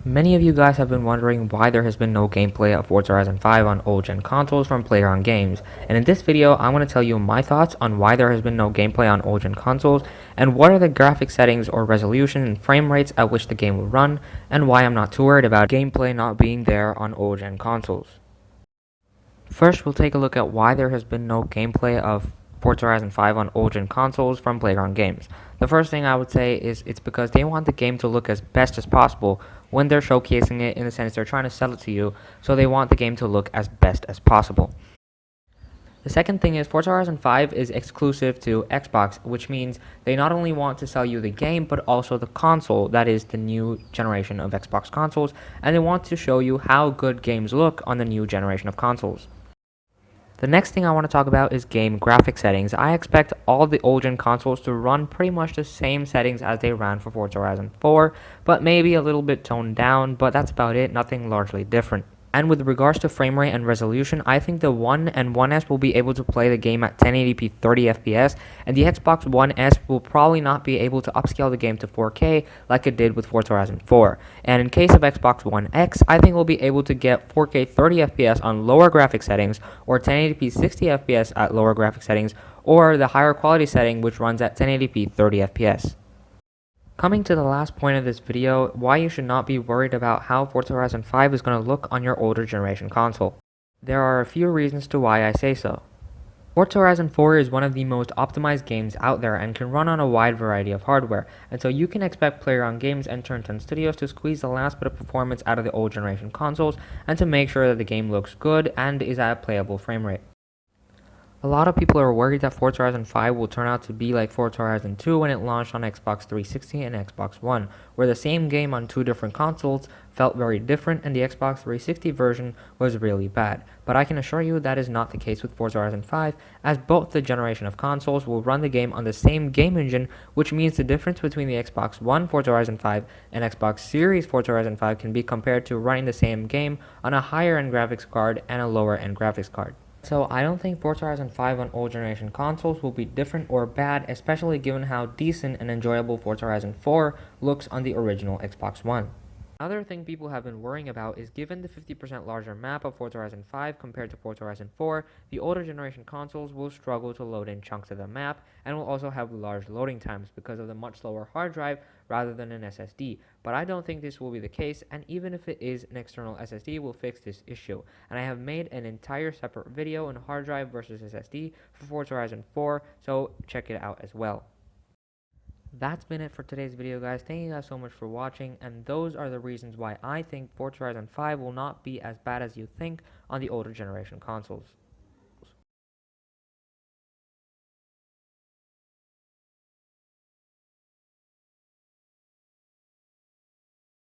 Many of you guys have been wondering why there has been no gameplay of Forza Horizon 5 on old-gen consoles from PlayerUnknown's Games, and in this video I'm going to tell you my thoughts on why there has been no gameplay on old-gen consoles, and what are the graphic settings or resolution and frame rates at which the game will run, and why I'm not too worried about gameplay not being there on old-gen consoles. First, we'll take a look at why there has been no gameplay of Forza Horizon 5 on old-gen consoles from PlayerUnknown's Games. The first thing I would say is it's because they want the game to look as best as possible when they're showcasing it, in the sense they're trying to sell it to you, so they want the game to look as best as possible. The second thing is Forza Horizon 5 is exclusive to Xbox, which means they not only want to sell you the game, but also the console, that is the new generation of Xbox consoles, and they want to show you how good games look on the new generation of consoles. The next thing I want to talk about is game graphic settings. I expect all the old-gen consoles to run pretty much the same settings as they ran for Forza Horizon 4, but maybe a little bit toned down, but that's about it, nothing largely different. And with regards to frame rate and resolution, I think the One and One S will be able to play the game at 1080p 30 FPS, and the Xbox One S will probably not be able to upscale the game to 4K like it did with Forza Horizon 4. And in case of Xbox One X, I think we'll be able to get 4K 30 FPS on lower graphic settings, or 1080p 60 FPS at lower graphic settings, or the higher quality setting which runs at 1080p 30 FPS. Coming to the last point of this video, why you should not be worried about how Forza Horizon 5 is going to look on your older generation console. There are a few reasons to why I say so. Forza Horizon 4 is one of the most optimized games out there and can run on a wide variety of hardware, and so you can expect PlayerUnknown's Games and Turn 10 Studios to squeeze the last bit of performance out of the old generation consoles and to make sure that the game looks good and is at a playable frame rate. A lot of people are worried that Forza Horizon 5 will turn out to be like Forza Horizon 2 when it launched on Xbox 360 and Xbox One, where the same game on two different consoles felt very different and the Xbox 360 version was really bad. But I can assure you that is not the case with Forza Horizon 5, as both the generation of consoles will run the game on the same game engine, which means the difference between the Xbox One Forza Horizon 5 and Xbox Series Forza Horizon 5 can be compared to running the same game on a higher end graphics card and a lower end graphics card. So I don't think Forza Horizon 5 on old generation consoles will be different or bad, especially given how decent and enjoyable Forza Horizon 4 looks on the original Xbox One. Another thing people have been worrying about is, given the 50% larger map of Forza Horizon 5 compared to Forza Horizon 4, the older generation consoles will struggle to load in chunks of the map and will also have large loading times because of the much slower hard drive rather than an SSD. But I don't think this will be the case, and even if it is, an external SSD will fix this issue. And I have made an entire separate video on hard drive versus SSD for Forza Horizon 4, so check it out as well. That's been it for today's video, guys. Thank you guys so much for watching, and those are the reasons why I think Forza Horizon 5 will not be as bad as you think on the older generation consoles.